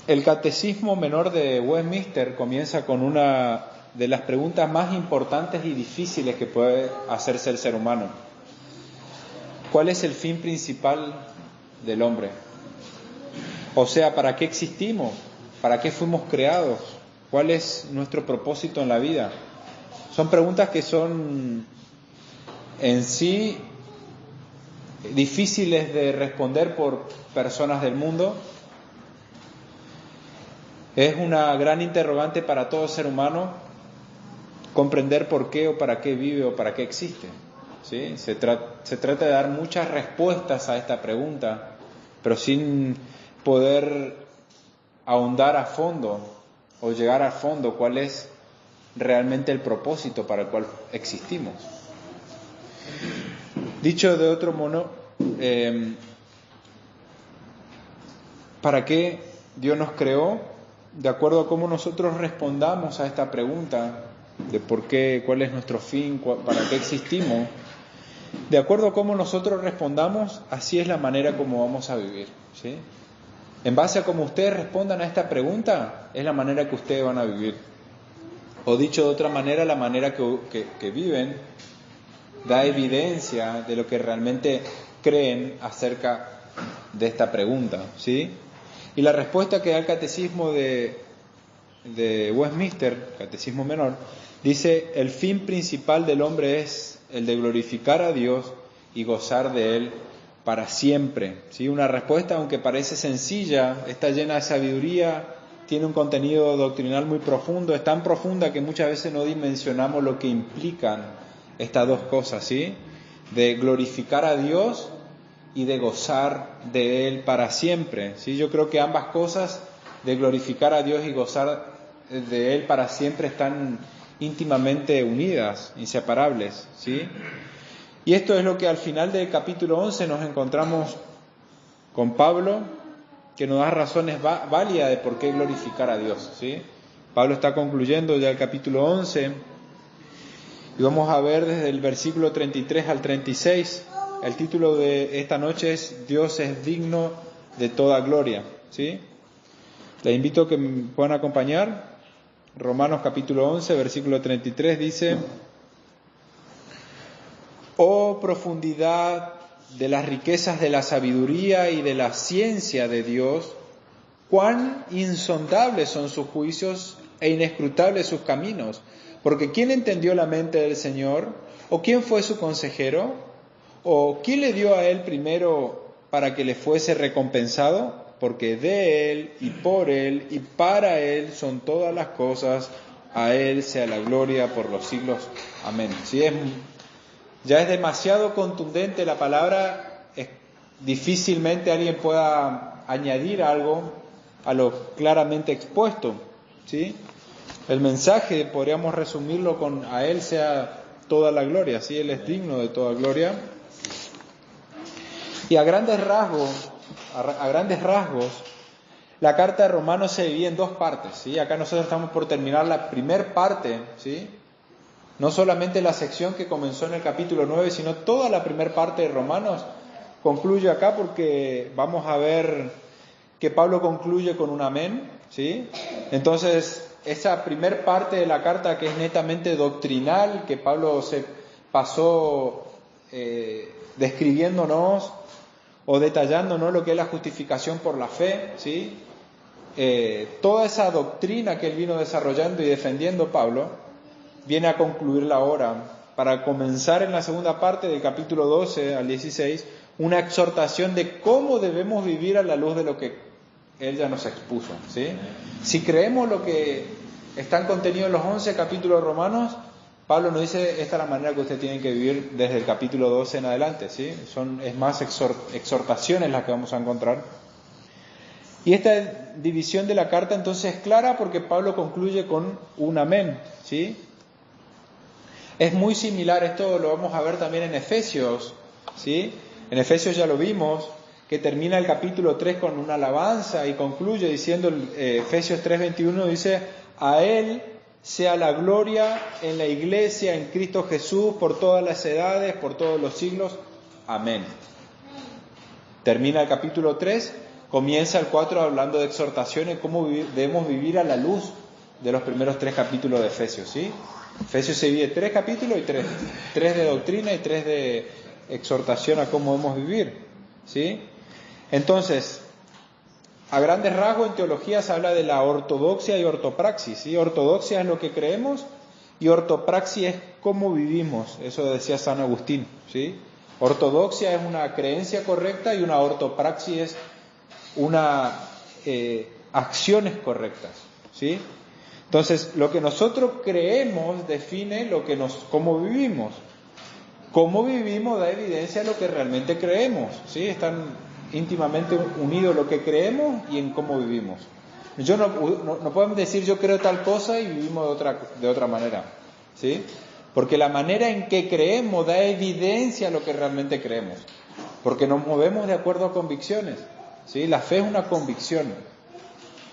El Catecismo Menor de Westminster comienza con una de las preguntas más importantes y difíciles que puede hacerse el ser humano. ¿Cuál es el fin principal del hombre? O sea, ¿para qué existimos? ¿Para qué fuimos creados? ¿Cuál es nuestro propósito en la vida? Son preguntas que son en sí difíciles de responder por personas del mundo. Es una gran interrogante para todo ser humano comprender por qué o para qué vive o para qué existe. ¿Sí? Se trata de dar muchas respuestas a esta pregunta, pero sin poder ahondar a fondo o llegar a fondo cuál es realmente el propósito para el cual existimos. Dicho de otro modo, ¿para qué Dios nos creó? De acuerdo a cómo nosotros respondamos a esta pregunta de por qué, cuál es nuestro fin, para qué existimos, de acuerdo a cómo nosotros respondamos, así es la manera como vamos a vivir, ¿sí? En base a cómo ustedes respondan a esta pregunta, es la manera que ustedes van a vivir. O dicho de otra manera, la manera que viven da evidencia de lo que realmente creen acerca de esta pregunta, ¿sí? Y la respuesta que da el Catecismo de Westminster, Catecismo Menor, dice: el fin principal del hombre es el de glorificar a Dios y gozar de Él para siempre, ¿sí? Una respuesta, aunque parece sencilla, está llena de sabiduría, tiene un contenido doctrinal muy profundo, es tan profunda que muchas veces no dimensionamos lo que implican estas dos cosas, ¿sí? De glorificar a Dios y de gozar de Él para siempre, ¿sí? Yo creo que ambas cosas, de glorificar a Dios y gozar de Él para siempre, están íntimamente unidas, inseparables, ¿sí? Y esto es lo que al final del capítulo 11 nos encontramos con Pablo, que nos da razones válidas de por qué glorificar a Dios, ¿sí? Pablo está concluyendo ya el capítulo 11 y vamos a ver desde el versículo 33 al 36. El título de esta noche es Dios es digno de toda gloria, ¿sí? Les invito a que me puedan acompañar. Romanos capítulo 11, versículo 33 dice: oh profundidad de las riquezas de la sabiduría y de la ciencia de Dios, cuán insondables son sus juicios e inescrutables sus caminos. Porque ¿quién entendió la mente del Señor? ¿O quién fue su consejero? ¿O quién le dio a Él primero para que le fuese recompensado? Porque de Él y por Él y para Él son todas las cosas, a Él sea la gloria por los siglos. Amén. ¿Sí? Ya es demasiado contundente la palabra, difícilmente alguien pueda añadir algo a lo claramente expuesto, ¿sí? El mensaje podríamos resumirlo con: a Él sea toda la gloria, ¿sí? Él es digno de toda gloria. Y a grandes rasgos, la carta de Romanos se divide en dos partes, ¿sí? Acá nosotros estamos por terminar la primer parte, ¿sí? No solamente la sección que comenzó en el capítulo 9, sino toda la primera parte de Romanos concluye acá, porque vamos a ver que Pablo concluye con un amén, ¿sí? Entonces, esa primer parte de la carta, que es netamente doctrinal, que Pablo se pasó describiéndonos o detallándonos lo que es la justificación por la fe, ¿sí? Toda esa doctrina que él vino desarrollando y defendiendo, Pablo viene a concluirla ahora, para comenzar en la segunda parte del capítulo 12 al 16, una exhortación de cómo debemos vivir a la luz de lo que él ya nos expuso, ¿sí? Si creemos lo que están contenidos en los 11 capítulos romanos, Pablo nos dice: esta es la manera que ustedes tienen que vivir desde el capítulo 12 en adelante, ¿sí? Es más exhortaciones las que vamos a encontrar. Y esta división de la carta entonces es clara, porque Pablo concluye con un amén, ¿sí? Es muy similar, esto lo vamos a ver también en Efesios, ¿sí? En Efesios ya lo vimos, que termina el capítulo 3 con una alabanza y concluye diciendo, Efesios 3:21 dice: a Él sea la gloria en la iglesia, en Cristo Jesús, por todas las edades, por todos los siglos. Amén. Termina el capítulo 3 Comienza el 4 hablando de exhortaciones, cómo debemos vivir a la luz de los primeros 3 capítulos de Efesios, ¿sí? Efesios se divide 3 capítulos y 3 de doctrina y 3 de exhortación a cómo debemos vivir, ¿sí? Entonces, a grandes rasgos en teología se habla de la ortodoxia y ortopraxis, ¿sí? Ortodoxia es lo que creemos y ortopraxis es cómo vivimos, eso decía San Agustín, ¿sí? Ortodoxia es una creencia correcta y una ortopraxis es una acciones correctas, ¿sí? Entonces, lo que nosotros creemos define cómo vivimos. Cómo vivimos da evidencia de lo que realmente creemos, ¿sí? Están íntimamente unidos lo que creemos y en cómo vivimos. No podemos decir yo creo tal cosa y vivimos de otra manera, ¿sí? Porque la manera en que creemos da evidencia a lo que realmente creemos. Porque nos movemos de acuerdo a convicciones, ¿sí? La fe es una convicción.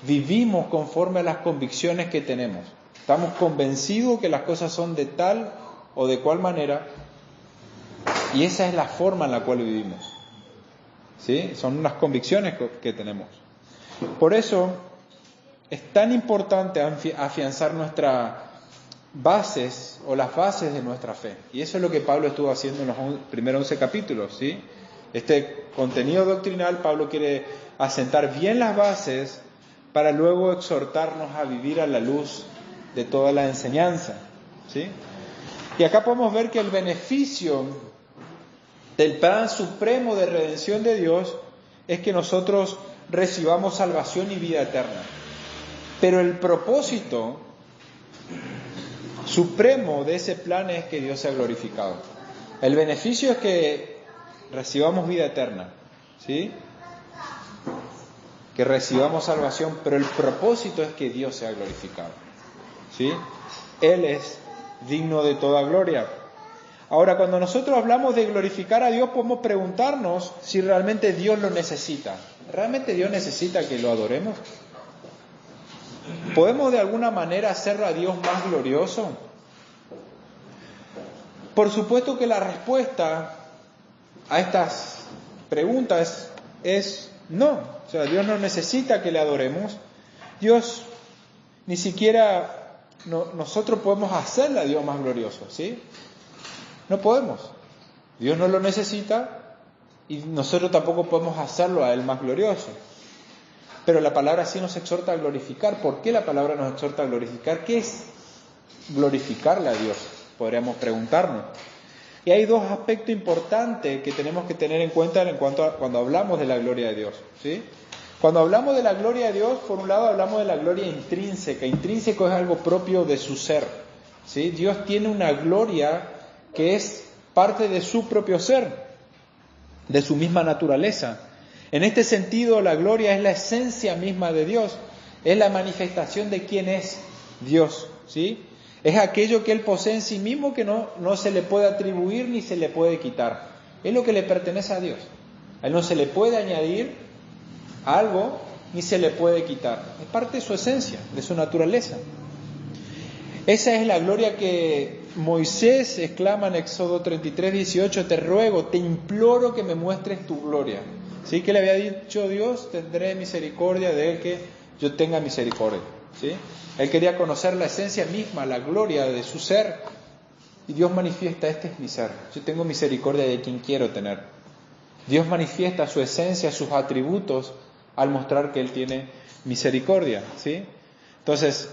Vivimos conforme a las convicciones que tenemos. Estamos convencidos que las cosas son de tal o de cual manera y esa es la forma en la cual vivimos, ¿sí? Son unas convicciones que tenemos. Por eso es tan importante afianzar nuestras bases o las bases de nuestra fe. Y eso es lo que Pablo estuvo haciendo en los primeros 11 capítulos, ¿sí? Este contenido doctrinal, Pablo quiere asentar bien las bases para luego exhortarnos a vivir a la luz de toda la enseñanza, ¿sí? Y acá podemos ver que el beneficio del plan supremo de redención de Dios es que nosotros recibamos salvación y vida eterna. Pero el propósito supremo de ese plan es que Dios sea glorificado. El beneficio es que recibamos vida eterna, ¿sí? Que recibamos salvación, pero el propósito es que Dios sea glorificado, ¿sí? Él es digno de toda gloria. Ahora, cuando nosotros hablamos de glorificar a Dios, podemos preguntarnos si realmente Dios lo necesita. ¿Realmente Dios necesita que lo adoremos? ¿Podemos de alguna manera hacer a Dios más glorioso? Por supuesto que la respuesta a estas preguntas es no. O sea, Dios no necesita que le adoremos. Dios, ni siquiera nosotros podemos hacerle a Dios más glorioso, ¿sí? No podemos. Dios no lo necesita y nosotros tampoco podemos hacerlo a Él más glorioso. Pero la palabra sí nos exhorta a glorificar. ¿Por qué la palabra nos exhorta a glorificar? ¿Qué es glorificarle a Dios? Podríamos preguntarnos. Y hay dos aspectos importantes que tenemos que tener en cuenta cuando hablamos de la gloria de Dios, ¿sí? Cuando hablamos de la gloria de Dios, por un lado hablamos de la gloria intrínseca. Intrínseco es algo propio de su ser, ¿sí? Dios tiene una gloria que es parte de su propio ser, de su misma naturaleza. En este sentido, la gloria es la esencia misma de Dios, es la manifestación de quién es Dios, ¿sí? Es aquello que Él posee en sí mismo que no se le puede atribuir ni se le puede quitar. Es lo que le pertenece a Dios. A Él no se le puede añadir algo ni se le puede quitar. Es parte de su esencia, de su naturaleza. Esa es la gloria que Moisés exclama en Éxodo 33, 18, te ruego, te imploro que me muestres tu gloria. ¿Sí? Que le había dicho Dios, tendré misericordia de él que yo tenga misericordia. ¿Sí? Él quería conocer la esencia misma, la gloria de su ser. Y Dios manifiesta, este es mi ser. Yo tengo misericordia de quien quiero tener. Dios manifiesta su esencia, sus atributos, al mostrar que Él tiene misericordia. ¿Sí? Entonces,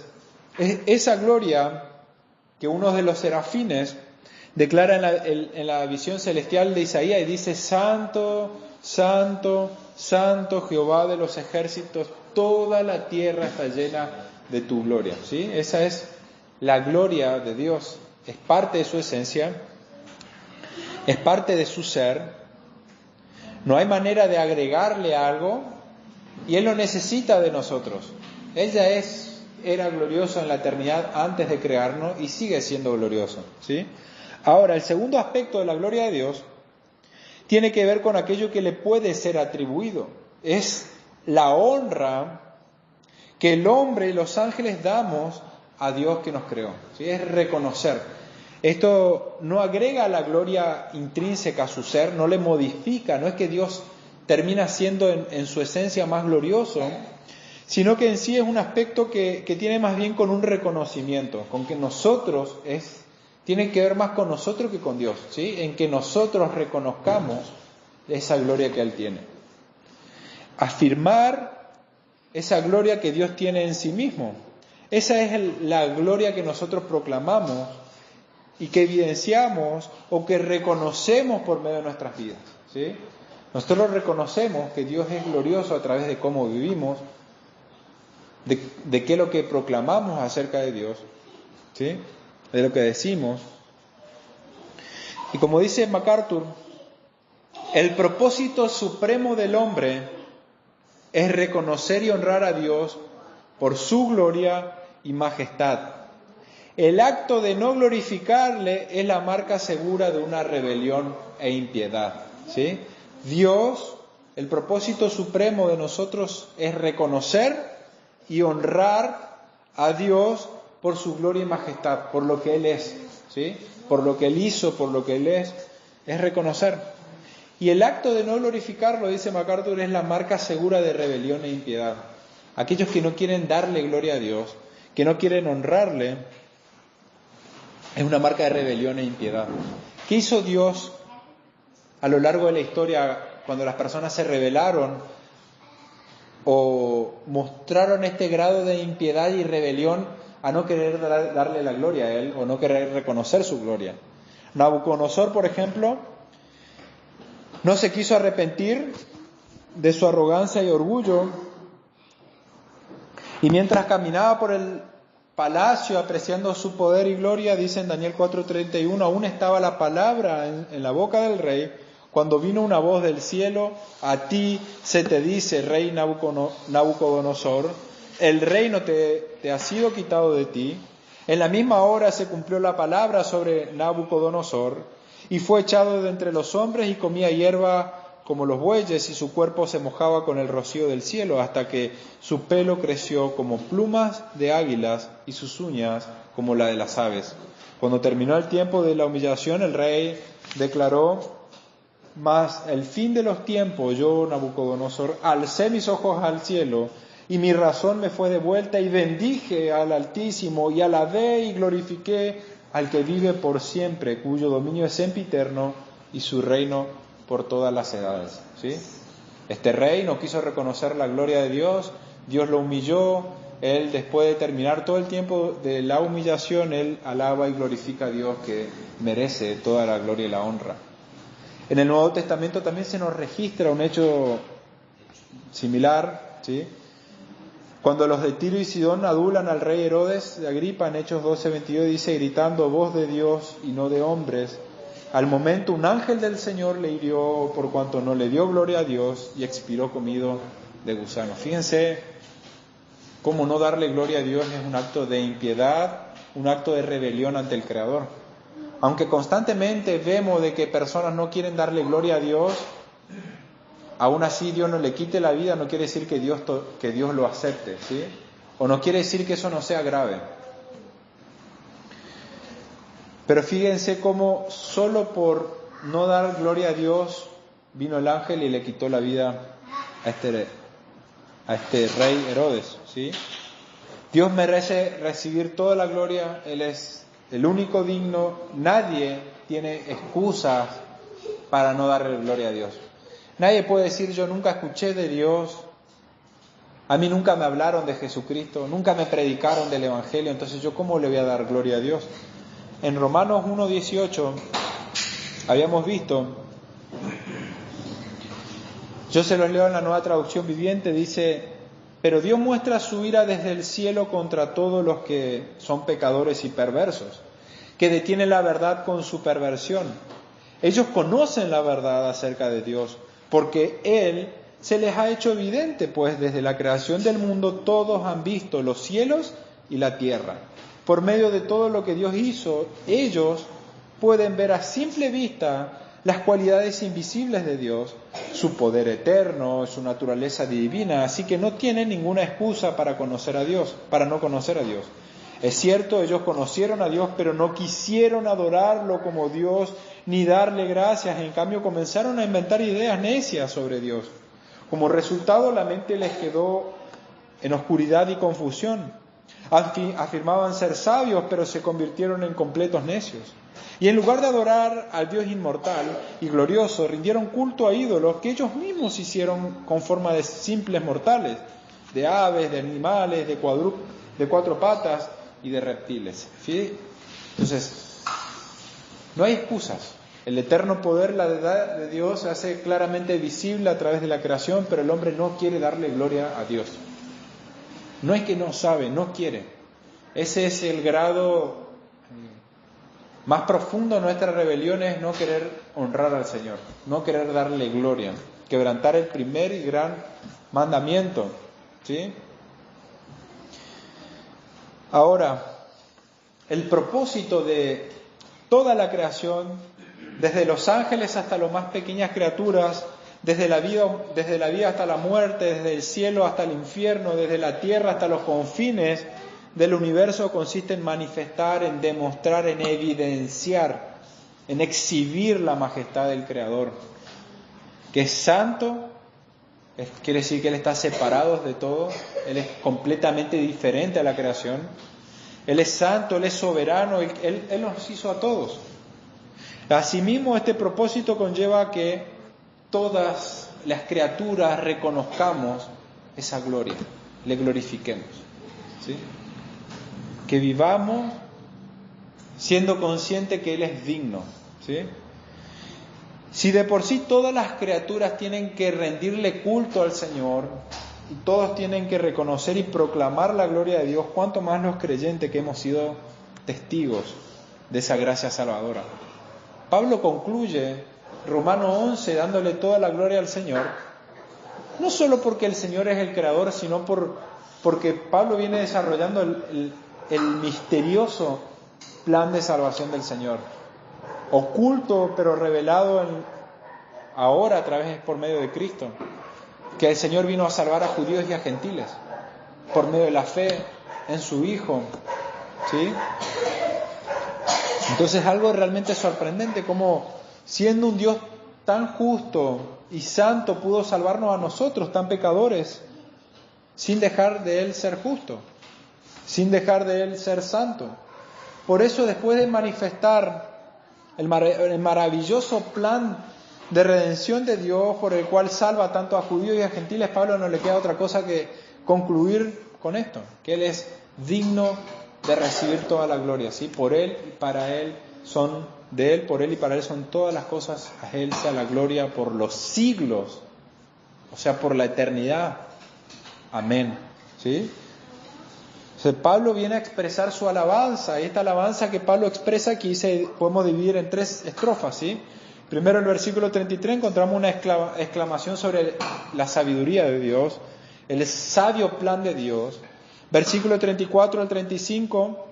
esa gloria que uno de los serafines declara en la visión celestial de Isaías y dice, Santo, Santo, Santo Jehová de los ejércitos, toda la tierra está llena de tu gloria. ¿Sí? Esa es la gloria de Dios, es parte de su esencia, es parte de su ser, no hay manera de agregarle algo y Él lo necesita de nosotros. Él ya era glorioso en la eternidad antes de crearnos y sigue siendo glorioso. ¿Sí? Ahora, el segundo aspecto de la gloria de Dios tiene que ver con aquello que le puede ser atribuido. Es la honra que el hombre y los ángeles damos a Dios que nos creó. ¿Sí? Es reconocer. Esto no agrega la gloria intrínseca a su ser, no le modifica, no es que Dios termina siendo en su esencia más glorioso, sino que en sí es un aspecto que tiene más bien con un reconocimiento, con que nosotros tiene que ver más con nosotros que con Dios, ¿sí? En que nosotros reconozcamos esa gloria que Él tiene. Afirmar esa gloria que Dios tiene en sí mismo. Esa es la gloria que nosotros proclamamos y que evidenciamos o que reconocemos por medio de nuestras vidas, ¿sí? Nosotros reconocemos que Dios es glorioso a través de cómo vivimos, de qué es lo que proclamamos acerca de Dios, ¿sí? De lo que decimos. Y como dice MacArthur, el propósito supremo del hombre es reconocer y honrar a Dios por su gloria y majestad. El acto de no glorificarle es la marca segura de una rebelión e impiedad, ¿sí? Dios, el propósito supremo de nosotros es reconocer y honrar a Dios por su gloria y majestad, por lo que Él es, ¿sí? Por lo que Él hizo, por lo que Él es reconocer. Y el acto de no glorificarlo, dice MacArthur, es la marca segura de rebelión e impiedad. Aquellos que no quieren darle gloria a Dios, que no quieren honrarle, es una marca de rebelión e impiedad. ¿Qué hizo Dios a lo largo de la historia cuando las personas se rebelaron o mostraron este grado de impiedad y rebelión a no querer darle la gloria a Él o no querer reconocer su gloria? Nabucodonosor, por ejemplo, no se quiso arrepentir de su arrogancia y orgullo, y mientras caminaba por el palacio apreciando su poder y gloria, dice en Daniel 4:31, aún estaba la palabra en la boca del rey, cuando vino una voz del cielo: a ti se te dice, rey Nabucodonosor, el reino te ha sido quitado de ti. En la misma hora se cumplió la palabra sobre Nabucodonosor, y fue echado de entre los hombres y comía hierba como los bueyes, y su cuerpo se mojaba con el rocío del cielo, hasta que su pelo creció como plumas de águilas y sus uñas como la de las aves. Cuando terminó el tiempo de la humillación, el rey declaró: mas el fin de los tiempos, yo, Nabucodonosor, alcé mis ojos al cielo, y mi razón me fue devuelta, y bendije al Altísimo, y alabé y glorifiqué al que vive por siempre, cuyo dominio es sempiterno, y su reino por todas las edades, ¿sí? Este rey no quiso reconocer la gloria de Dios, Dios lo humilló, él, después de terminar todo el tiempo de la humillación, él alaba y glorifica a Dios, que merece toda la gloria y la honra. En el Nuevo Testamento también se nos registra un hecho similar, ¿sí? Cuando los de Tiro y Sidón adulan al rey Herodes de Agripa, en Hechos 12:22 dice: gritando voz de Dios y no de hombres, al momento un ángel del Señor le hirió por cuanto no le dio gloria a Dios, y expiró comido de gusanos. Fíjense cómo no darle gloria a Dios es un acto de impiedad, un acto de rebelión ante el Creador. Aunque constantemente vemos de que personas no quieren darle gloria a Dios, aún así Dios no le quite la vida, no quiere decir que Dios lo acepte, ¿sí? O no quiere decir que eso no sea grave. Pero fíjense cómo solo por no dar gloria a Dios vino el ángel y le quitó la vida a este rey Herodes, ¿sí? Dios merece recibir toda la gloria, Él es el único digno, nadie tiene excusas para no darle gloria a Dios. Nadie puede decir: yo nunca escuché de Dios, a mí nunca me hablaron de Jesucristo, nunca me predicaron del Evangelio, entonces yo ¿cómo le voy a dar gloria a Dios? En Romanos 1:18 habíamos visto, yo se los leo en la Nueva Traducción Viviente, dice: pero Dios muestra su ira desde el cielo contra todos los que son pecadores y perversos, que detienen la verdad con su perversión. Ellos conocen la verdad acerca de Dios, porque Él se les ha hecho evidente, pues desde la creación del mundo todos han visto los cielos y la tierra. Por medio de todo lo que Dios hizo, ellos pueden ver a simple vista las cualidades invisibles de Dios, su poder eterno, su naturaleza divina, así que no tienen ninguna excusa para no conocer a Dios. Es cierto, ellos conocieron a Dios, pero no quisieron adorarlo como Dios ni darle gracias. En cambio, comenzaron a inventar ideas necias sobre Dios. Como resultado, la mente les quedó en oscuridad y confusión. Afirmaban ser sabios, pero se convirtieron en completos necios. Y en lugar de adorar al Dios inmortal y glorioso, rindieron culto a ídolos que ellos mismos hicieron con forma de simples mortales, de aves, de animales, de cuatro patas y de reptiles. ¿Sí? Entonces, no hay excusas. El eterno poder, la deidad de Dios, se hace claramente visible a través de la creación, pero el hombre no quiere darle gloria a Dios. No es que no sabe, no quiere. Ese es el grado más profundo de nuestra rebelión, es no querer honrar al Señor, no querer darle gloria, quebrantar el primer y gran mandamiento. ¿Sí? Ahora, el propósito de toda la creación, desde los ángeles hasta las más pequeñas criaturas, desde la vida hasta la muerte, desde el cielo hasta el infierno, desde la tierra hasta los confines del universo, consiste en manifestar, en demostrar, en evidenciar, en exhibir la majestad del Creador, que es santo. Quiere decir que Él está separado de todo, Él es completamente diferente a la creación. Él es santo, Él es soberano, Él nos hizo a todos. Asimismo, este propósito conlleva que todas las criaturas reconozcamos esa gloria, le glorifiquemos. ¿Sí? Que vivamos siendo conscientes que Él es digno. ¿Sí? Si de por sí todas las criaturas tienen que rendirle culto al Señor y todos tienen que reconocer y proclamar la gloria de Dios, ¿cuánto más los creyentes que hemos sido testigos de esa gracia salvadora? Pablo concluye Romanos 11 dándole toda la gloria al Señor, no solo porque el Señor es el creador, sino porque Pablo viene desarrollando el misterioso plan de salvación del Señor, oculto pero revelado ahora a través por medio de Cristo, que el Señor vino a salvar a judíos y a gentiles por medio de la fe en su Hijo. ¿Sí? Entonces, algo realmente sorprendente, como siendo un Dios tan justo y santo pudo salvarnos a nosotros tan pecadores sin dejar de Él ser justo, sin dejar de Él ser santo. Por eso, después de manifestar el maravilloso plan de redención de Dios por el cual salva tanto a judíos y a gentiles, Pablo no le queda otra cosa que concluir con esto, que Él es digno de recibir toda la gloria, ¿sí? Por Él y para Él son, de Él, por Él y para Él son todas las cosas, a Él sea la gloria por los siglos, o sea, por la eternidad. Amén. ¿Sí? Pablo viene a expresar su alabanza, y esta alabanza que Pablo expresa aquí podemos dividir en 3 estrofas, ¿sí? Primero, en el versículo 33 encontramos una exclamación sobre la sabiduría de Dios, el sabio plan de Dios. Versículo 34 al 35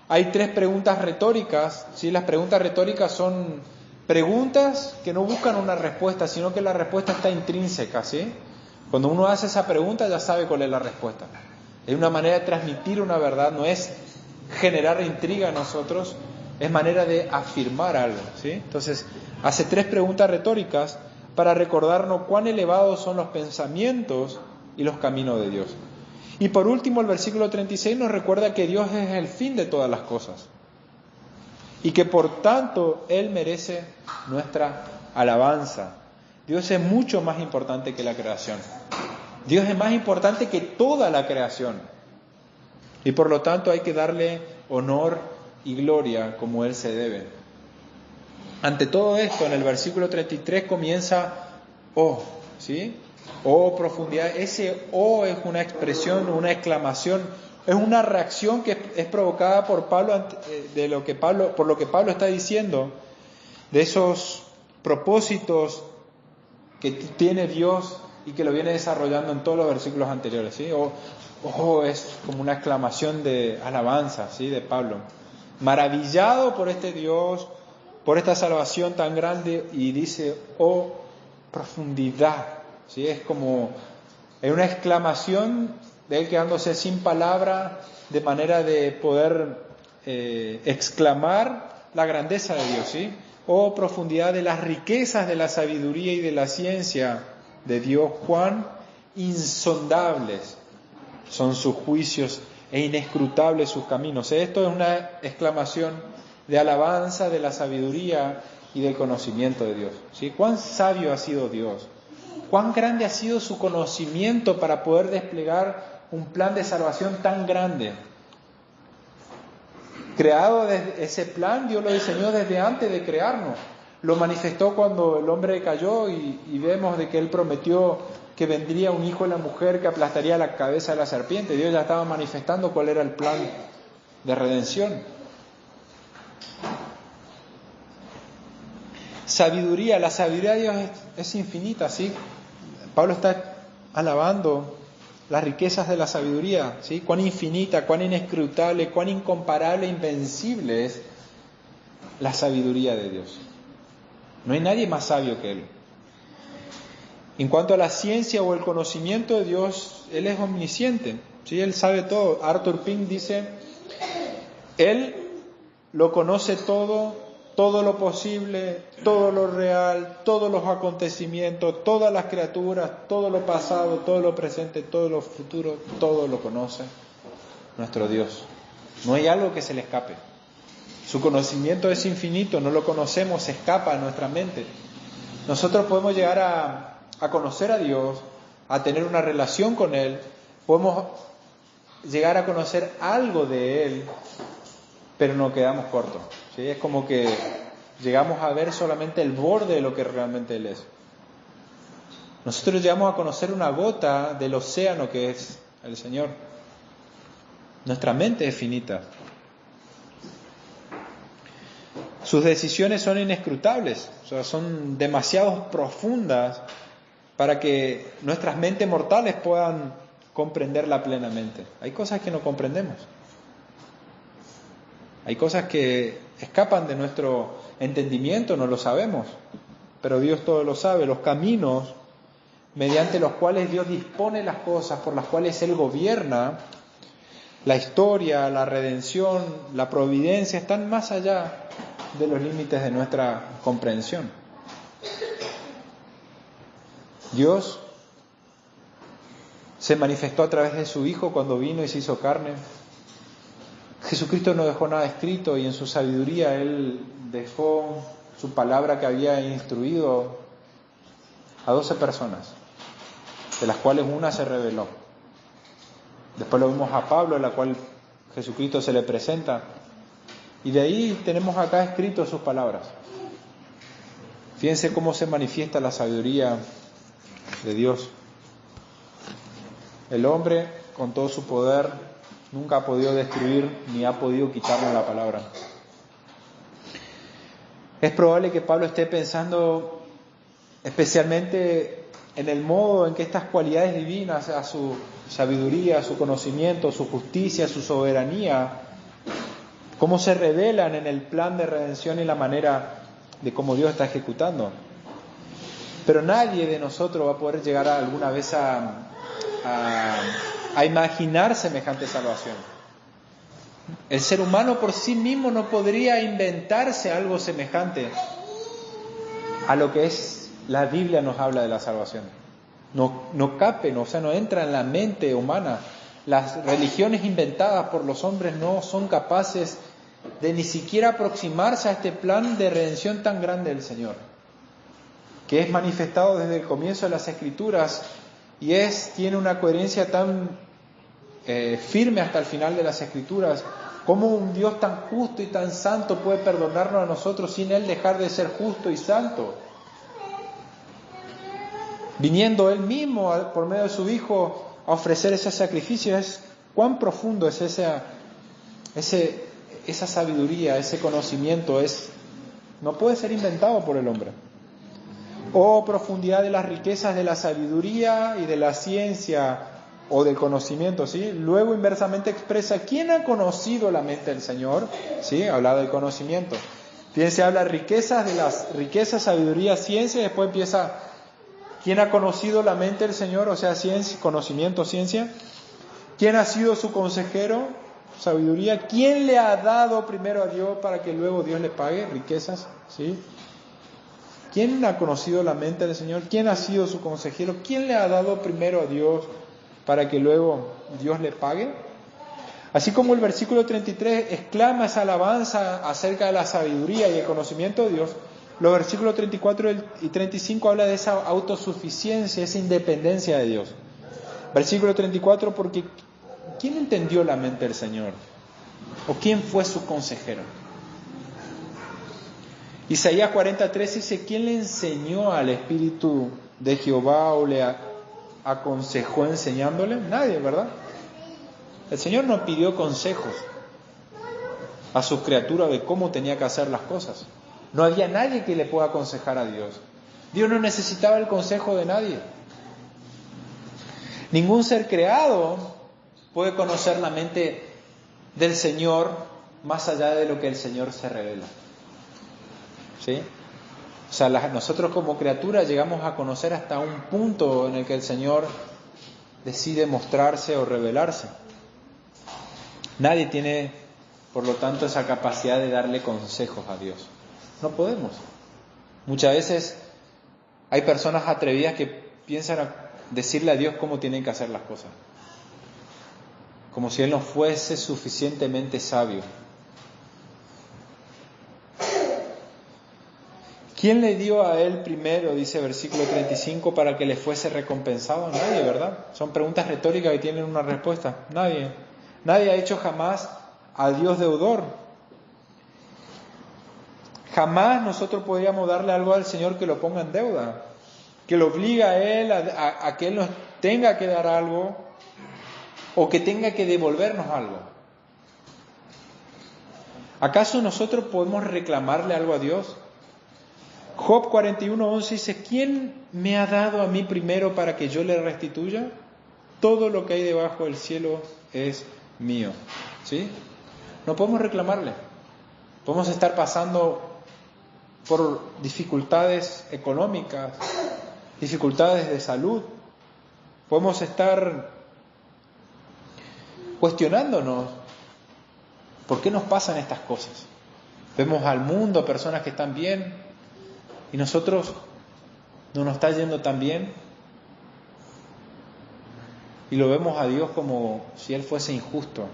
hay 3 preguntas retóricas, ¿sí? Las preguntas retóricas son preguntas que no buscan una respuesta, sino que la respuesta está intrínseca, ¿sí? Cuando uno hace esa pregunta ya sabe cuál es la respuesta. Es una manera de transmitir una verdad, no es generar intriga en nosotros, es manera de afirmar algo, ¿sí? Entonces, hace 3 preguntas retóricas para recordarnos cuán elevados son los pensamientos y los caminos de Dios. Y por último, el versículo 36 nos recuerda que Dios es el fin de todas las cosas y que por tanto Él merece nuestra alabanza. Dios es mucho más importante que la creación. Dios es más importante que toda la creación. Y por lo tanto hay que darle honor y gloria como Él se debe. Ante todo esto, en el versículo 33 comienza "Oh", ¿sí? "Oh, profundidad". Ese "oh" es una expresión, una exclamación, es una reacción que es provocada por Pablo, por lo que Pablo está diciendo, de esos propósitos que tiene Dios y que lo viene desarrollando en todos los versículos anteriores, ¿sí? Oh, es como una exclamación de alabanza, ¿sí? De Pablo, maravillado por este Dios, por esta salvación tan grande, y dice "oh, profundidad", ¿sí? Es una exclamación de él quedándose sin palabra, de manera de poder exclamar la grandeza de Dios, ¿sí? Oh, profundidad de las riquezas de la sabiduría y de la ciencia de Dios, cuán insondables son sus juicios e inescrutables sus caminos. Esto es una exclamación de alabanza de la sabiduría y del conocimiento de Dios, ¿sí? Cuán sabio ha sido Dios, cuán grande ha sido su conocimiento para poder desplegar un plan de salvación tan grande. Creado desde ese plan, Dios lo diseñó desde antes de crearnos. Lo manifestó cuando el hombre cayó y vemos de que Él prometió que vendría un hijo de la mujer que aplastaría la cabeza de la serpiente. Dios ya estaba manifestando cuál era el plan de redención. Sabiduría, la sabiduría de Dios es infinita, ¿sí? Pablo está alabando las riquezas de la sabiduría, ¿sí? Cuán infinita, cuán inescrutable, cuán incomparable, invencible es la sabiduría de Dios. No hay nadie más sabio que Él. En cuanto a la ciencia o el conocimiento de Dios, Él es omnisciente, ¿sí? Él sabe todo. Arthur Pink dice, Él lo conoce todo, todo lo posible, todo lo real, todos los acontecimientos, todas las criaturas, todo lo pasado, todo lo presente, todo lo futuro, todo lo conoce nuestro Dios. No hay algo que se le escape. Su conocimiento es infinito, no lo conocemos, se escapa a nuestra mente. Nosotros podemos llegar a conocer a Dios, a tener una relación con Él, podemos llegar a conocer algo de Él, pero nos quedamos cortos, ¿sí? Es como que llegamos a ver solamente el borde de lo que realmente Él es. Nosotros llegamos a conocer una gota del océano que es el Señor. Nuestra mente es finita. Sus decisiones son inescrutables, o sea, son demasiado profundas para que nuestras mentes mortales puedan comprenderla plenamente. Hay cosas que no comprendemos. Hay cosas que escapan de nuestro entendimiento, no lo sabemos, pero Dios todo lo sabe. Los caminos mediante los cuales Dios dispone las cosas, por las cuales Él gobierna, la historia, la redención, la providencia, están más allá de los límites de nuestra comprensión. Dios se manifestó a través de su Hijo cuando vino y se hizo carne. Jesucristo no dejó nada escrito y en su sabiduría Él dejó su palabra que había instruido a 12 personas, de las cuales una se reveló. Después lo vimos a Pablo, a la cual Jesucristo se le presenta. Y de ahí tenemos acá escrito sus palabras. Fíjense cómo se manifiesta la sabiduría de Dios. El hombre, con todo su poder, nunca ha podido destruir ni ha podido quitarle la palabra. Es probable que Pablo esté pensando especialmente en el modo en que estas cualidades divinas, a su sabiduría, su conocimiento, su justicia, su soberanía, cómo se revelan en el plan de redención y la manera de cómo Dios está ejecutando. Pero nadie de nosotros va a poder llegar alguna vez a imaginar semejante salvación. El ser humano por sí mismo no podría inventarse algo semejante a lo que es la Biblia nos habla de la salvación. No cape, no entra en la mente humana. Las religiones inventadas por los hombres no son capaces de ni siquiera aproximarse a este plan de redención tan grande del Señor, que es manifestado desde el comienzo de las Escrituras y tiene una coherencia tan firme hasta el final de las Escrituras. ¿Cómo un Dios tan justo y tan santo puede perdonarnos a nosotros sin Él dejar de ser justo y santo? Viniendo Él mismo por medio de su Hijo a ofrecer ese sacrificio. ¿Cuán profundo es esa sabiduría, ese conocimiento? No puede ser inventado por el hombre. Oh, profundidad de las riquezas de la sabiduría y de la ciencia o del conocimiento, ¿sí? Luego inversamente expresa, ¿quién ha conocido la mente del Señor? ¿Sí? Habla del conocimiento. Fíjense, habla riquezas de las riquezas, sabiduría, ciencia, y después empieza, ¿quién ha conocido la mente del Señor? O sea, ciencia, conocimiento, ciencia. ¿Quién ha sido su consejero? sabiduría. ¿Quién le ha dado primero a Dios para que luego Dios le pague riquezas? ¿Sí? ¿Quién ha conocido la mente del Señor? ¿Quién ha sido su consejero? ¿Quién le ha dado primero a Dios para que luego Dios le pague? Así como el versículo 33 exclama esa alabanza acerca de la sabiduría y el conocimiento de Dios, los versículos 34 y 35 hablan de esa autosuficiencia, esa independencia de Dios. Versículo 34, porque ¿quién entendió la mente del Señor? ¿O quién fue su consejero? Isaías 43 dice, ¿quién le enseñó al Espíritu de Jehová o le aconsejó enseñándole? Nadie, ¿verdad? El Señor no pidió consejos a sus criaturas de cómo tenía que hacer las cosas. No había nadie que le pueda aconsejar a Dios. Dios no necesitaba el consejo de nadie. Ningún ser creado puede conocer la mente del Señor más allá de lo que el Señor se revela. ¿Sí? O sea, nosotros como criaturas llegamos a conocer hasta un punto en el que el Señor decide mostrarse o revelarse. Nadie tiene, por lo tanto, esa capacidad de darle consejos a Dios. No podemos. Muchas veces hay personas atrevidas que piensan decirle a Dios cómo tienen que hacer las cosas. Como si Él no fuese suficientemente sabio. ¿Quién le dio a Él primero, dice versículo 35, para que le fuese recompensado? Nadie, ¿verdad? Son preguntas retóricas que tienen una respuesta. Nadie. Nadie ha hecho jamás a Dios deudor. Jamás nosotros podríamos darle algo al Señor que lo ponga en deuda, que lo obliga a Él a que Él nos tenga que dar algo o que tenga que devolvernos algo. ¿Acaso nosotros podemos reclamarle algo a Dios? Job 41:11 dice, ¿quién me ha dado a mí primero para que yo le restituya? Todo lo que hay debajo del cielo es mío. ¿Sí? No podemos reclamarle. Podemos estar pasando por dificultades económicas, dificultades de salud. Podemos estar cuestionándonos por qué nos pasan estas cosas. Vemos al mundo, personas que están bien, y nosotros no nos está yendo tan bien. Y lo vemos a Dios como si Él fuese injusto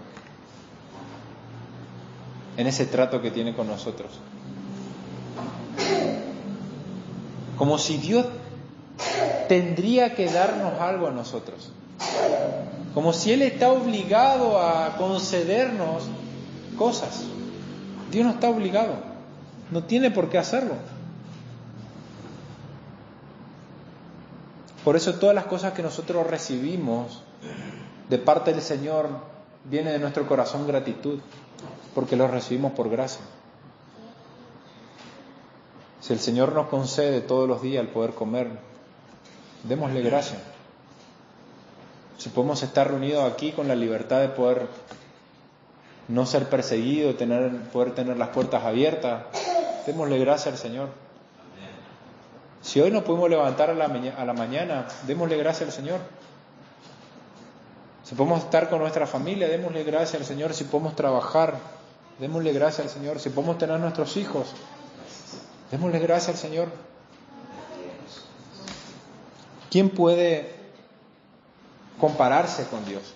en ese trato que tiene con nosotros. Como si Dios tendría que darnos algo a nosotros. Como si Él está obligado a concedernos cosas. Dios no está obligado. No tiene por qué hacerlo. Por eso todas las cosas que nosotros recibimos de parte del Señor viene de nuestro corazón gratitud, porque lo recibimos por gracia. Si el Señor nos concede todos los días el poder comer, démosle gracia. Si podemos estar reunidos aquí con la libertad de poder no ser perseguidos, poder tener las puertas abiertas, démosle gracia al Señor. Si hoy no podemos levantar a la mañana, démosle gracia al Señor. Si podemos estar con nuestra familia, démosle gracia al Señor. Si podemos trabajar, démosle gracia al Señor. Si podemos tener nuestros hijos, démosle gracia al Señor. ¿Quién puede compararse con Dios?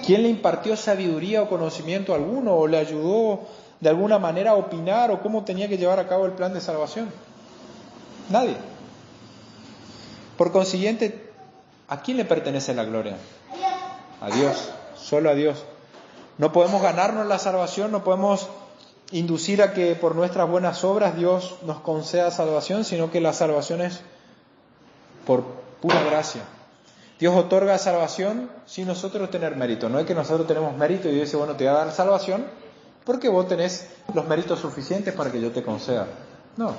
¿Quién le impartió sabiduría o conocimiento alguno? ¿O le ayudó de alguna manera a opinar o cómo tenía que llevar a cabo el plan de salvación? Nadie. Por consiguiente, ¿a quién le pertenece la gloria? A Dios, solo a Dios. No podemos ganarnos la salvación, no podemos inducir a que por nuestras buenas obras Dios nos conceda salvación, sino que la salvación es por pura gracia. Dios otorga salvación sin nosotros tener mérito. No es que nosotros tenemos mérito y Dios dice, bueno, te voy a dar salvación porque vos tenés los méritos suficientes para que yo te conceda. No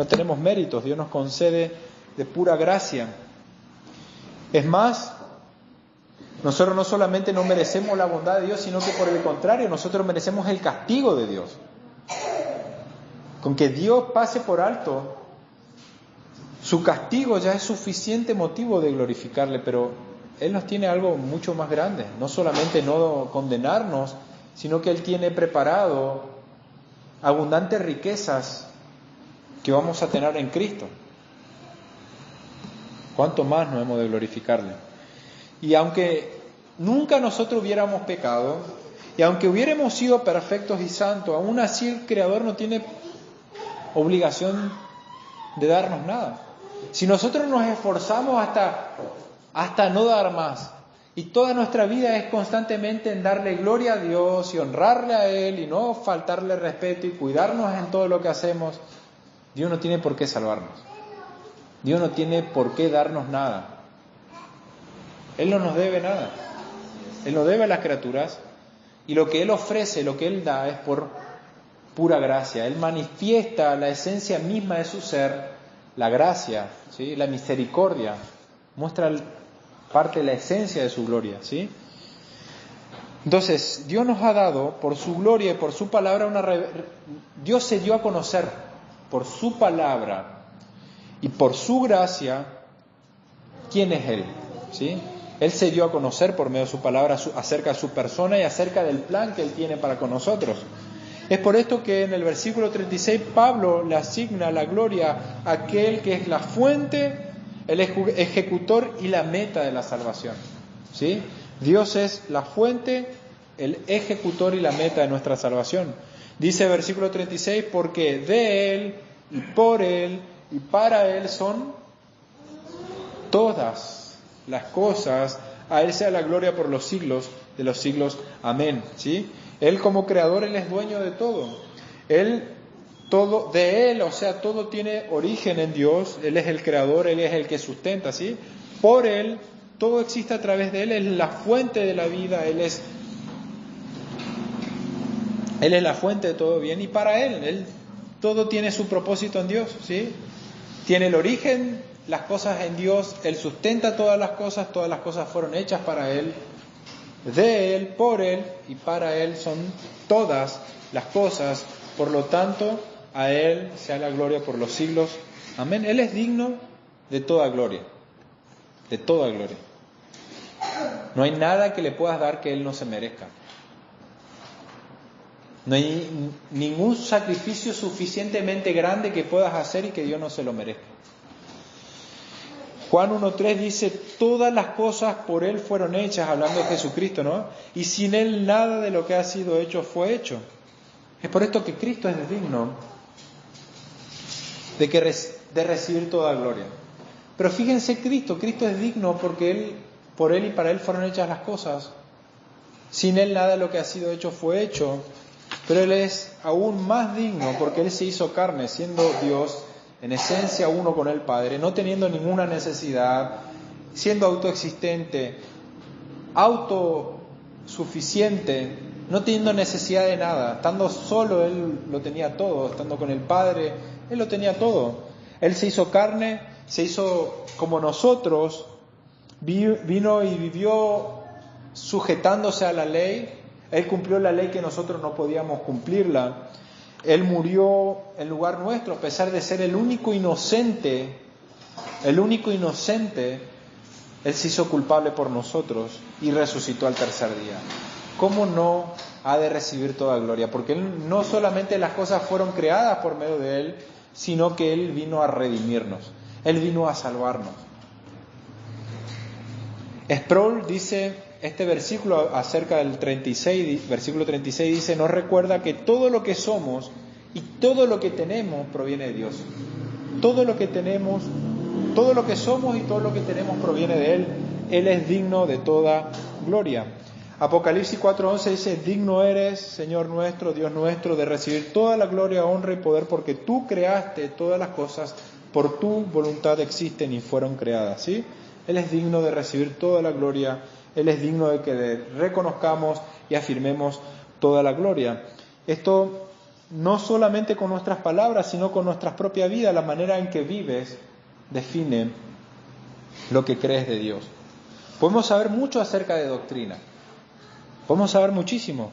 tenemos méritos, Dios nos concede de pura gracia. Es más, nosotros no solamente no merecemos la bondad de Dios, sino que por el contrario, nosotros merecemos el castigo de Dios. Con que Dios pase por alto su castigo ya es suficiente motivo de glorificarle, pero Él nos tiene algo mucho más grande. No solamente no condenarnos, sino que Él tiene preparado abundantes riquezas que vamos a tener en Cristo. ¿Cuánto más no hemos de glorificarle? Y aunque nunca nosotros hubiéramos pecado, y aunque hubiéramos sido perfectos y santos, aún así el Creador no tiene obligación de darnos nada. Si nosotros nos esforzamos hasta no dar más, y toda nuestra vida es constantemente en darle gloria a Dios y honrarle a Él y no faltarle respeto y cuidarnos en todo lo que hacemos, Dios no tiene por qué salvarnos. Dios no tiene por qué darnos nada. Él no nos debe nada. Él no debe a las criaturas, y lo que Él ofrece, lo que Él da es por pura gracia. Él manifiesta la esencia misma de su ser, la gracia, ¿sí? La misericordia, muestra parte de la esencia de su gloria, ¿sí? Entonces, Dios nos ha dado, por su gloria y por su palabra, Dios se dio a conocer por su palabra y por su gracia quién es Él, ¿sí? Él se dio a conocer por medio de su palabra acerca de su persona y acerca del plan que Él tiene para con nosotros. Es por esto que en el versículo 36 Pablo le asigna la gloria a aquel que es la fuente, el ejecutor y la meta de la salvación, ¿sí? Dios es la fuente, el ejecutor y la meta de nuestra salvación. Dice el versículo 36, porque de Él y por Él y para Él son todas las cosas, a Él sea la gloria por los siglos de los siglos. Amén, ¿sí? Él como creador, Él es dueño de todo. De Él, o sea, todo tiene origen en Dios. Él es el creador, Él es el que sustenta, ¿sí? Por Él, todo existe a través de Él. Él es la fuente de la vida, Él es la fuente de todo bien. Y para Él todo tiene su propósito en Dios, ¿sí? Tiene el origen, las cosas en Dios, Él sustenta todas las cosas fueron hechas para Él. De Él, por Él y para Él son todas las cosas. Por lo tanto, a Él sea la gloria por los siglos. Amén. Él es digno de toda gloria. De toda gloria. No hay nada que le puedas dar que Él no se merezca. No hay ningún sacrificio suficientemente grande que puedas hacer y que Dios no se lo merezca. Juan 1.3 dice, todas las cosas por Él fueron hechas, hablando de Jesucristo, ¿no? Y sin Él nada de lo que ha sido hecho fue hecho. Es por esto que Cristo es digno de recibir toda gloria. Pero fíjense, Cristo es digno porque por Él y para Él fueron hechas las cosas. Sin Él nada de lo que ha sido hecho fue hecho. Pero Él es aún más digno porque Él se hizo carne, siendo Dios, en esencia uno con el Padre, no teniendo ninguna necesidad, siendo autoexistente, autosuficiente, no teniendo necesidad de nada, estando solo Él lo tenía todo, estando con el Padre, Él lo tenía todo. Él se hizo carne, se hizo como nosotros, vino y vivió sujetándose a la ley. Él cumplió la ley que nosotros no podíamos cumplirla. Él murió en lugar nuestro, a pesar de ser el único inocente, Él se hizo culpable por nosotros y resucitó al tercer día. ¿Cómo no ha de recibir toda gloria? Porque Él no solamente las cosas fueron creadas por medio de Él, sino que Él vino a redimirnos, Él vino a salvarnos. Sproul dice, este versículo acerca del 36, versículo 36 dice, nos recuerda que todo lo que somos y todo lo que tenemos proviene de Dios. Todo lo que tenemos, todo lo que somos y todo lo que tenemos proviene de Él. Él es digno de toda gloria. Apocalipsis 4:11 dice, digno eres, Señor nuestro, Dios nuestro, de recibir toda la gloria, honra y poder, porque tú creaste todas las cosas, por tu voluntad existen y fueron creadas, ¿sí? Él es digno de recibir toda la gloria. Él es digno de que reconozcamos y afirmemos toda la gloria. Esto no solamente con nuestras palabras, sino con nuestra propia vida, la manera en que vives define lo que crees de Dios. Podemos saber mucho acerca de doctrina, podemos saber muchísimo,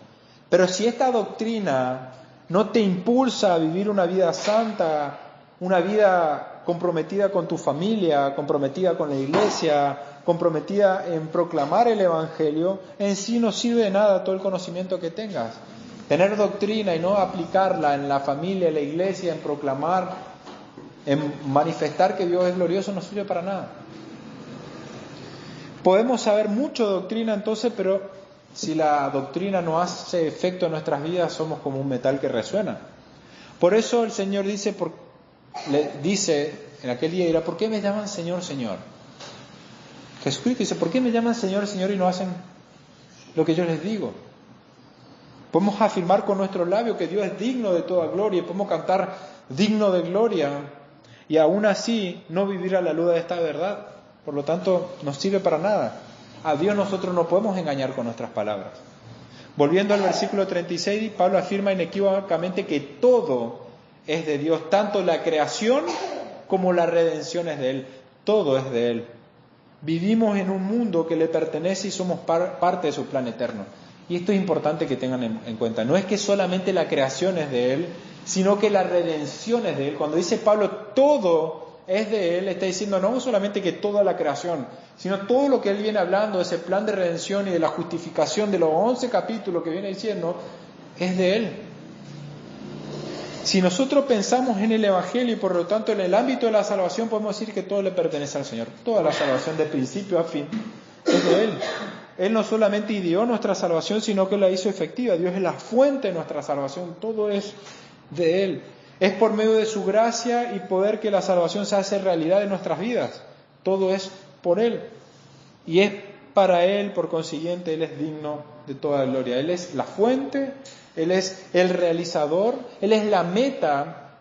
pero si esta doctrina no te impulsa a vivir una vida santa, una vida comprometida con tu familia, comprometida con la iglesia, comprometida en proclamar el Evangelio, en sí no sirve de nada todo el conocimiento que tengas. Tener doctrina y no aplicarla en la familia, en la iglesia, en proclamar, en manifestar que Dios es glorioso, no sirve para nada. Podemos saber mucho de doctrina entonces, pero si la doctrina no hace efecto en nuestras vidas, somos como un metal que resuena. Por eso el Señor le dice en aquel día, dirá, ¿por qué me llaman Señor, Señor? Jesucristo dice, ¿por qué me llaman Señor, Señor y no hacen lo que yo les digo? Podemos afirmar con nuestros labios que Dios es digno de toda gloria y podemos cantar digno de gloria y aún así no vivir a la luz de esta verdad. Por lo tanto, no sirve para nada. A Dios nosotros no podemos engañar con nuestras palabras. Volviendo al versículo 36, Pablo afirma inequívocamente que todo es de Dios, tanto la creación como la redención es de Él. Todo es de Él. Vivimos en un mundo que le pertenece y somos parte de su plan eterno. Y esto es importante que tengan en cuenta. No es que solamente la creación es de Él, sino que la redención es de Él. Cuando dice Pablo, todo es de Él, está diciendo no solamente que toda la creación, sino todo lo que Él viene hablando, ese plan de redención y de la justificación de los 11 capítulos que viene diciendo, es de Él. Si nosotros pensamos en el Evangelio y por lo tanto en el ámbito de la salvación, podemos decir que todo le pertenece al Señor. Toda la salvación de principio a fin es de Él. Él no solamente ideó nuestra salvación, sino que la hizo efectiva. Dios es la fuente de nuestra salvación. Todo es de Él. Es por medio de su gracia y poder que la salvación se hace realidad en nuestras vidas. Todo es por Él. Y es para Él, por consiguiente, Él es digno de toda gloria. Él es la fuente, Él es el realizador, Él es la meta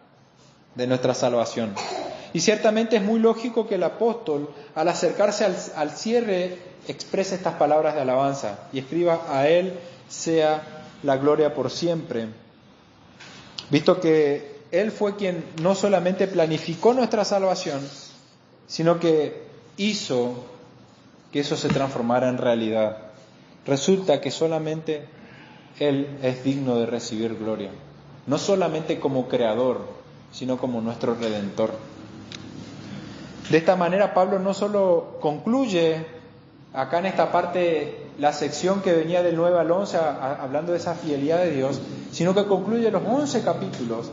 de nuestra salvación. Y ciertamente es muy lógico que el apóstol, al acercarse al cierre, exprese estas palabras de alabanza y escriba: a Él sea la gloria por siempre. Visto que Él fue quien no solamente planificó nuestra salvación, sino que hizo que eso se transformara en realidad. Resulta que solamente Él es digno de recibir gloria. No solamente como creador, sino como nuestro redentor. De esta manera Pablo no solo concluye acá en esta parte la sección que venía del 9 al 11 hablando de esa fidelidad de Dios, sino que concluye los 11 capítulos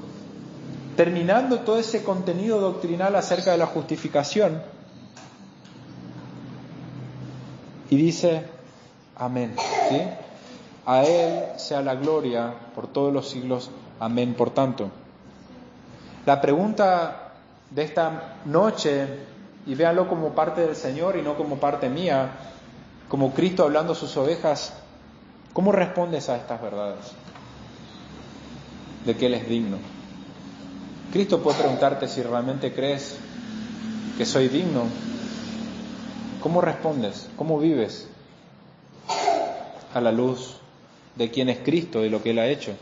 terminando todo ese contenido doctrinal acerca de la justificación y dice amén, ¿sí? A Él sea la gloria por todos los siglos, amén. Por tanto, la pregunta de esta noche, y véanlo como parte del Señor y no como parte mía, como Cristo hablando a sus ovejas, ¿cómo respondes a estas verdades? De que Él es digno. Cristo puede preguntarte si realmente crees que soy digno. ¿Cómo respondes? ¿Cómo vives a la luz de quién es Cristo y lo que Él ha hecho?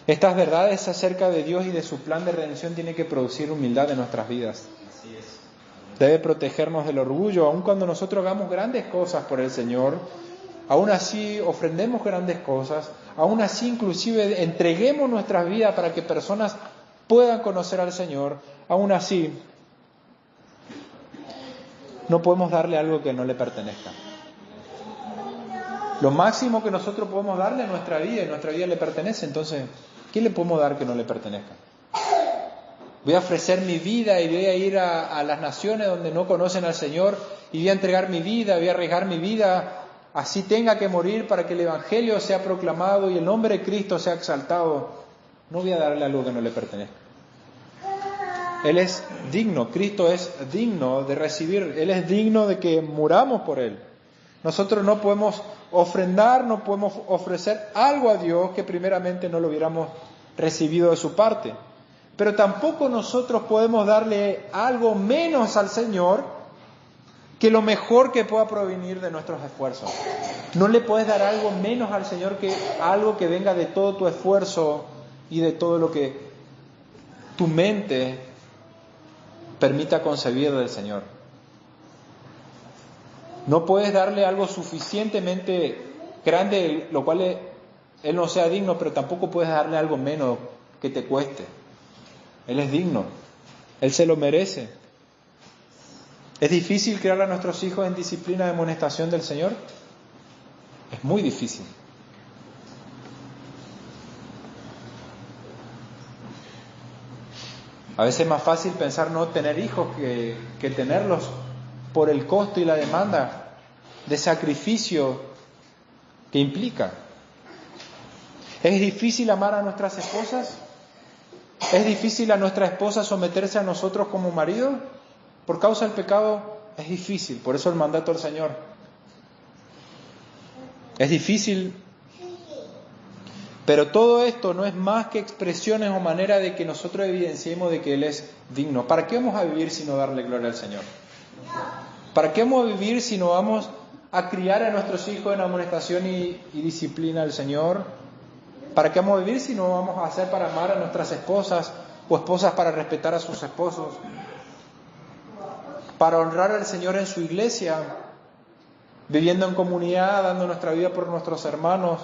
Estas verdades acerca de Dios y de su plan de redención tienen que producir humildad en nuestras vidas. Así es. Debe protegernos del orgullo, aun cuando nosotros hagamos grandes cosas por el Señor, aún así ofrendemos grandes cosas, aún así inclusive entreguemos nuestras vidas para que personas puedan conocer al Señor, aún así no podemos darle algo que no le pertenezca. Lo máximo que nosotros podemos darle a nuestra vida, y nuestra vida le pertenece, entonces, ¿qué le podemos dar que no le pertenezca? Voy a ofrecer mi vida y voy a ir a las naciones donde no conocen al Señor y voy a entregar mi vida, voy a arriesgar mi vida, así tenga que morir para que el Evangelio sea proclamado y el nombre de Cristo sea exaltado. No voy a darle algo que no le pertenezca. Él es digno, Cristo es digno de recibir, Él es digno de que muramos por Él. Nosotros no podemos ofrendar, no podemos ofrecer algo a Dios que primeramente no lo hubiéramos recibido de su parte. Pero tampoco nosotros podemos darle algo menos al Señor que lo mejor que pueda provenir de nuestros esfuerzos. No le puedes dar algo menos al Señor que algo que venga de todo tu esfuerzo y de todo lo que tu mente permita concebir del Señor. No puedes darle algo suficientemente grande, lo cual Él no sea digno, pero tampoco puedes darle algo menos que te cueste. Él es digno, Él se lo merece. ¿Es difícil criar a nuestros hijos en disciplina de amonestación del Señor? Es muy difícil. A veces es más fácil pensar no tener hijos que tenerlos por el costo y la demanda de sacrificio que implica. ¿Es difícil amar a nuestras esposas? ¿Es difícil a nuestra esposa someterse a nosotros como marido? Por causa del pecado es difícil, por eso el mandato del Señor. Es difícil, pero todo esto no es más que expresiones o manera de que nosotros evidenciemos de que Él es digno. ¿Para qué vamos a vivir si no darle gloria al Señor? ¿Para qué vamos a vivir si no vamos a criar a nuestros hijos en amonestación y disciplina al Señor? ¿Para qué vamos a vivir si no vamos a hacer para amar a nuestras esposas o esposas para respetar a sus esposos? Para honrar al Señor en su iglesia, viviendo en comunidad, dando nuestra vida por nuestros hermanos,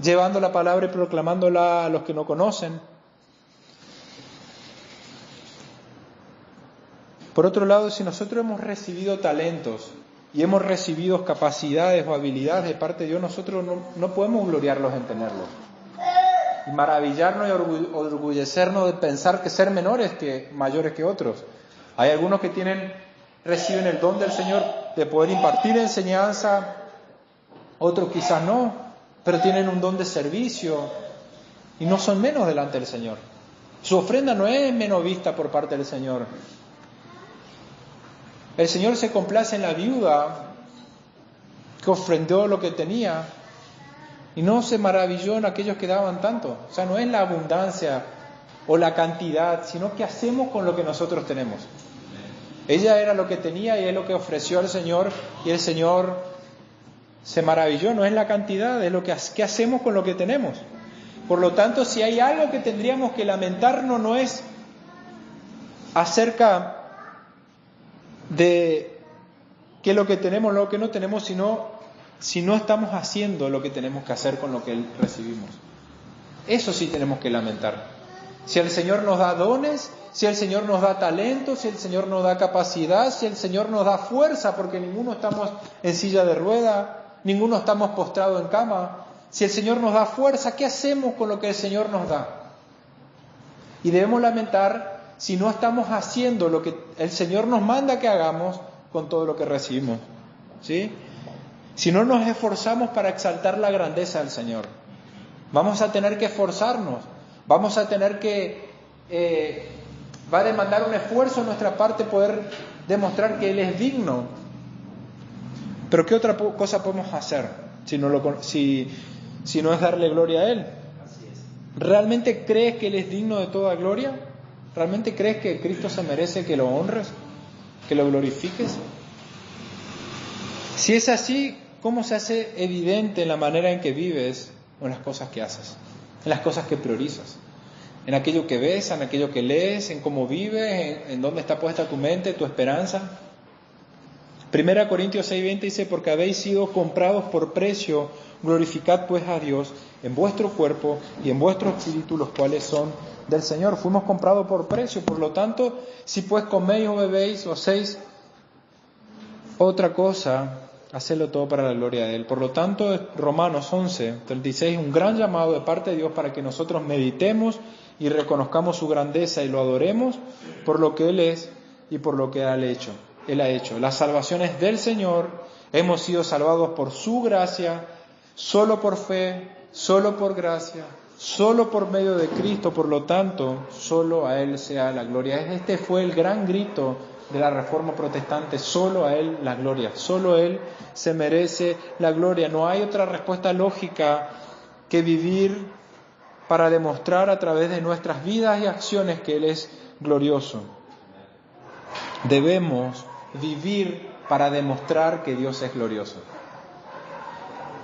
llevando la palabra y proclamándola a los que no conocen. Por otro lado, si nosotros hemos recibido talentos y hemos recibido capacidades o habilidades de parte de Dios, nosotros no podemos gloriarlos en tenerlos. Y maravillarnos y orgullecernos de pensar que ser mayores que otros. Hay algunos que reciben el don del Señor de poder impartir enseñanza, otros quizás no, pero tienen un don de servicio y no son menos delante del Señor. Su ofrenda no es menos vista por parte del Señor. El Señor se complace en la viuda que ofrendó lo que tenía y no se maravilló en aquellos que daban tanto. O sea, no es la abundancia o la cantidad, sino qué hacemos con lo que nosotros tenemos. Ella era lo que tenía y es lo que ofreció al Señor, y el Señor se maravilló. No es la cantidad, es qué hacemos con lo que tenemos. Por lo tanto, si hay algo que tendríamos que lamentarnos, no es acerca de que lo que tenemos, lo que no tenemos, sino si no estamos haciendo lo que tenemos que hacer con lo que recibimos. Eso sí tenemos que lamentar. Si el Señor nos da dones, si el Señor nos da talento, si el Señor nos da capacidad, si el Señor nos da fuerza, porque ninguno estamos en silla de rueda, ninguno estamos postrados en cama. Si el Señor nos da fuerza, ¿qué hacemos con lo que el Señor nos da? Y debemos lamentar si no estamos haciendo lo que el Señor nos manda que hagamos con todo lo que recibimos, ¿sí? Si no nos esforzamos para exaltar la grandeza del Señor, vamos a tener que esforzarnos, vamos a tener va a demandar un esfuerzo en nuestra parte poder demostrar que Él es digno. Pero ¿qué otra cosa podemos hacer si no es darle gloria a Él? ¿Realmente crees que Él es digno de toda gloria? ¿Realmente crees que Cristo se merece que lo honres, que lo glorifiques? Si es así, ¿cómo se hace evidente en la manera en que vives o en las cosas que haces, en las cosas que priorizas, en aquello que ves, en aquello que lees, en cómo vives, en dónde está puesta tu mente, tu esperanza? 1 Corintios 6:20 dice: porque habéis sido comprados por precio, glorificad pues a Dios en vuestro cuerpo y en vuestro espíritu, los cuales son del Señor. Fuimos comprados por precio, por lo tanto, si pues coméis o bebéis o hacéis otra cosa, hacedlo todo para la gloria de Él. Por lo tanto, Romanos 11:36, un gran llamado de parte de Dios para que nosotros meditemos y reconozcamos su grandeza y lo adoremos por lo que Él es y por lo que Él ha hecho. La salvación es del Señor, hemos sido salvados por su gracia, solo por fe, solo por gracia, solo por medio de Cristo. Por lo tanto, solo a Él sea la gloria. Este fue el gran grito de la Reforma Protestante: solo a Él la gloria, solo Él se merece la gloria. No hay otra respuesta lógica que vivir para demostrar a través de nuestras vidas y acciones que Él es glorioso. Debemos vivir para demostrar que Dios es glorioso.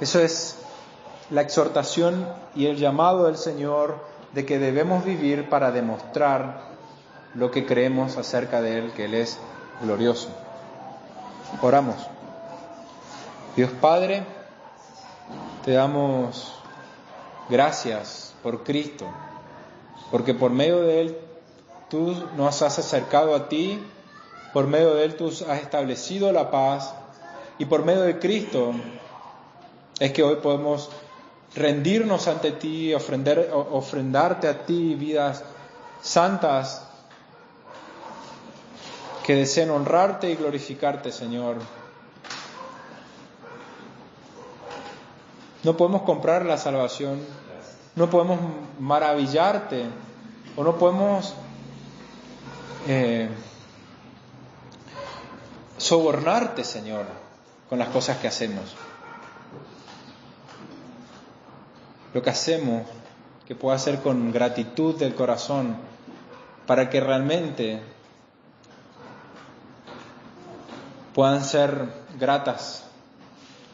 Eso es la exhortación y el llamado del Señor, de que debemos vivir para demostrar lo que creemos acerca de Él, que Él es glorioso. Oramos. Dios Padre, te damos gracias por Cristo, porque por medio de Él tú nos has acercado a ti, Por medio de Él tú has establecido la paz y por medio de Cristo es que hoy podemos rendirnos ante ti, ofrendarte a ti vidas santas que deseen honrarte y glorificarte, Señor. No podemos comprar la salvación, no podemos maravillarte o no podemos sobornarte, Señor, con las cosas que hacemos. Lo que hacemos, que pueda ser con gratitud del corazón, para que realmente puedan ser gratas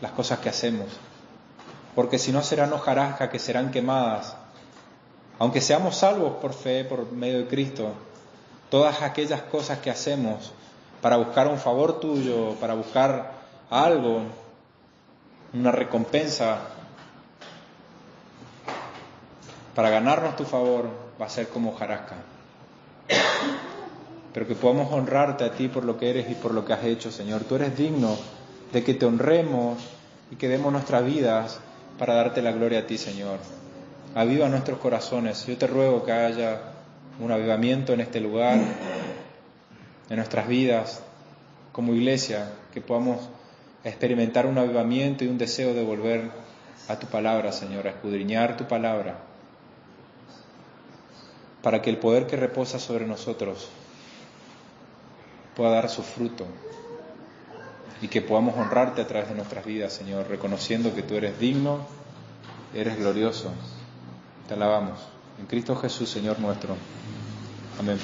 las cosas que hacemos. Porque si no serán hojarasca que serán quemadas. Aunque seamos salvos por fe, por medio de Cristo, todas aquellas cosas que hacemos para buscar un favor tuyo, para buscar algo, una recompensa, para ganarnos tu favor, va a ser como hojarasca. Pero que podamos honrarte a ti por lo que eres y por lo que has hecho, Señor. Tú eres digno de que te honremos y que demos nuestras vidas para darte la gloria a ti, Señor. Aviva nuestros corazones. Yo te ruego que haya un avivamiento en este lugar, en nuestras vidas, como iglesia, que podamos experimentar un avivamiento y un deseo de volver a tu palabra, Señor, a escudriñar tu palabra, para que el poder que reposa sobre nosotros pueda dar su fruto y que podamos honrarte a través de nuestras vidas, Señor, reconociendo que tú eres digno, eres glorioso. Te alabamos. En Cristo Jesús, Señor nuestro. Amén.